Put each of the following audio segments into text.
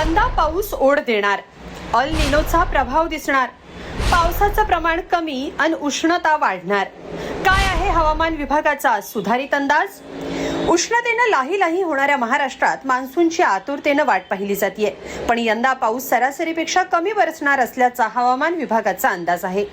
यंदा पाऊस ओढ देणार, अल निनोचा प्रभाव दिसणार, पावसाचं प्रमाण कमी आणि उष्णता वाढणार। काय आहे हवामान विभागाचा सुधारित अंदाज? उष्णतेने लाही होणाऱ्या महाराष्ट्रात मान्सूनची आतुरतेने वाट पाहिली जाते, पण यंदा पाऊस सरासरीपेक्षा कमी बरसणार असल्याचा हवामान विभागाचा अंदाज आहे।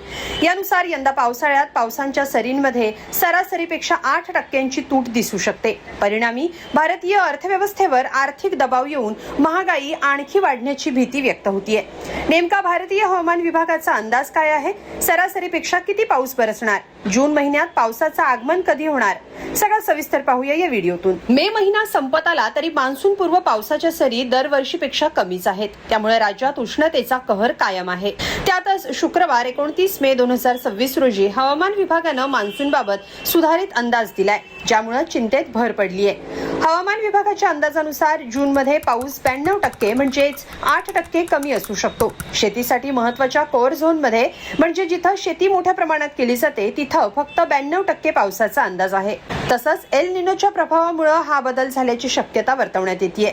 यानुसार यंदा पावसाळ्यात पावसांच्या सरींमध्ये सरासरीपेक्षा 8% तूट दिसू शकते। परिणामी भारतीय अर्थव्यवस्थेवर आर्थिक दबाव येऊन महागाई आणखी वाढण्याची भीती व्यक्त होतीये। नेमका भारतीय हवामान विभागाचा अंदाज काय आहे? सरासरीपेक्षा किती पाऊस बरसणार? जून महिन्यात पावसाचं आगमन कधी होणार? सगळं सविस्तर पाहूया या व्हिडिओतून। मे महिना संपत आला तरी मान्सून पूर्व पावसाच्या सरी दरवर्षीपेक्षा कमीच आहेत, त्यामुळे राज्यात उष्णतेचा कहर कायम आहे। त्यातच शुक्रवार 29 मे 2026 रोजी हवामान विभागानं मान्सूनबाबत सुधारित अंदाज दिलाय, ज्यामुळे चिंतेत भर पडली आहे। हवामान विभागाच्या अंदाजानुसार जून मध्ये पाऊस 92% म्हणजेच 8% कमी असू शकतो। शेतीसाठी महत्त्वाच्या कोर झोन मध्ये म्हणजे जिथं शेती मोठ्या प्रमाणात केली जाते तिथं फक्त 92% पावसाचा अंदाज आहे। तसंच एल निनोच्या प्रभावामुळे हा बदल झाल्याची शक्यता वर्तवण्यात येते।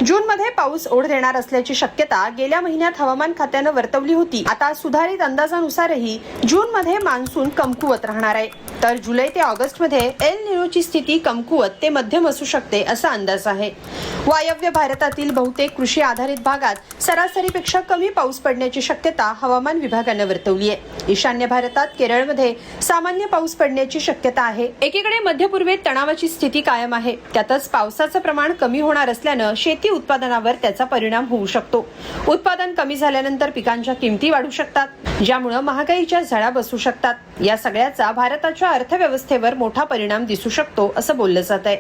जून मध्ये पाऊस ओढ देणार असल्याची शक्यता गेल्या महिन्यात हवामान खात्यानं वर्तवली होती। आता सुधारित अंदाजानुसारही जून मध्ये मान्सून कमकुवत राहणार आहे, तर जुलै ते ऑगस्ट मध्ये एल निनोची स्थिती कमकुवत ते मध्यम असू शकते असा अंदाज आहे। वायव्य भारतातील बहुतेक कृषी आधारित भागात सरासरीपेक्षा कमी पाऊस पडण्याची शक्यता हवामान विभागानं वर्तवली आहे। ईशान्य भारतात केरळमध्ये सामान्य पाऊस पडण्याची शक्यता आहे। एकीकडे मध्य पूर्वेत तणावाची स्थिती कायम आहे, त्यातच पावसाचं प्रमाण कमी होणार असल्यानं शेती उत्पादनावर त्याचा परिणाम होऊ शकतो। उत्पादन कमी झाल्यानंतर पिकांच्या किमती वाढू शकतात, ज्यामुळे महागाईच्या झळा बसू शकतात। या सगळ्याचा भारताच्या अर्थव्यवस्थेवर मोठा परिणाम दिसू शकतो असं बोललं जात आहे।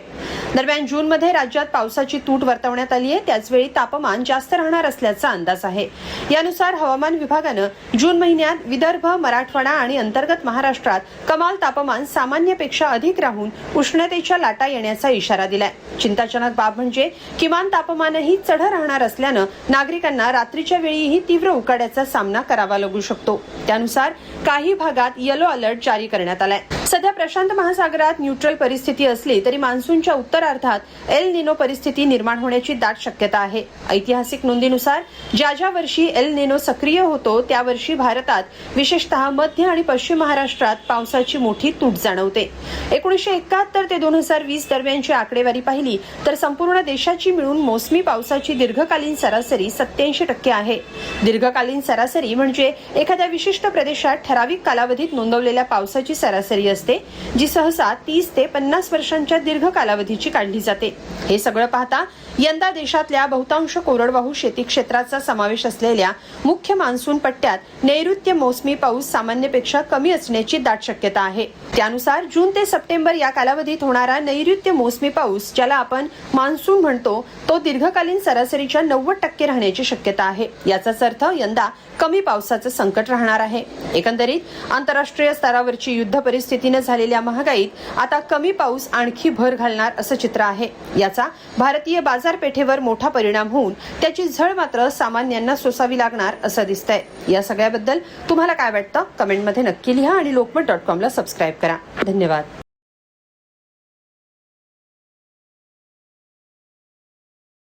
दरम्यान जून मध्ये राज्यात पावसाची तूट वर्तवण्यात आली आहे, त्याचवेळी तापमान जास्त राहणार असल्याचा अंदाज आहे। यानुसार हवामान विभागानं जून महिन्यात विदर्भ, मराठवाडा आणि अंतर्गत महाराष्ट्रात कमाल तापमान सामान्यपेक्षा अधिक राहून उष्णतेच्या लाटा येण्याचा इशारा दिलाय। चिंताजनक बाब म्हणजे किमान तापमानही चढ राहणार असल्यानं नागरिकांना रात्रीच्या वेळीही तीव्र उकाड्याचा सामना करावा लागू शकतो। त्यानुसार काही भागात येलो अलर्ट जारी करण्यात आलाय। सध्या प्रशांत महासागरात न्यूट्रल परिस्थिती असली तरी मान्सूनच्या उत्तरार्धात एल निनो परिस्थिती निर्माण होण्याची दाट शक्यता आहे। ऐतिहासिक नोंदीनुसार ज्या वर्षी एल निनो सक्रिय होतो त्या वर्षी भारतात विशेषतः मध्य आणि पश्चिम महाराष्ट्रात पावसाची मोठी तूट जाणवते। 1971 ते 2020 दरम्यानची आकडेवारी पाहिली तर संपूर्ण देशाची मिळून मोसमी पावसाची दीर्घकालीन सरासरी 87% आहे। दीर्घकालीन सरासरी म्हणजे एखाद्या विशिष्ट प्रदेशात ठराविक कालावधीत नोंदवलेल्या पावसाची सरासरी असते, जी सहसा 30 ते 50 वर्षांच्या दीर्घ कालावधीची काढली जाते। हे सगळं पाहता यंदा देशातल्या बहुतांश कोरडवाहू शेती क्षेत्राचा समावेश असलेल्या मुख्य मान्सून पट्ट्यात नैऋत्य मोसमी पाऊस सामान्यपेक्षा कमी असण्याची दाट शक्यता आहे। त्यानुसार जून ते सप्टेंबर या कालावधीत होणारा नैऋत्य मोसमी पाऊस, ज्याला आपण मान्सून म्हणतो, तो दीर्घकालीन सरासरीच्या 90% राहण्याची शक्यता आहे। याचाच अर्थ यंदा कमी पावसाचं संकट राहणार आहे। एकंदरीत आंतरराष्ट्रीय स्तरावरची युद्ध परिस्थितीने झालेल्या महागाईत आता कमी पाऊस आणखी भर घालणार असं चित्र आहे। याचा भारतीय बाजारपेठेवर मोठा परिणाम होऊन त्याची झळ मात्र सामान्यांना सोसावी लागणार असं दिसतंय। या सगळ्याबद्दल तुम्हाला काय वाटतं? कमेंटमध्ये नक्की लिहा आणि lokmat.com ला सबस्क्राईब करा। धन्यवाद।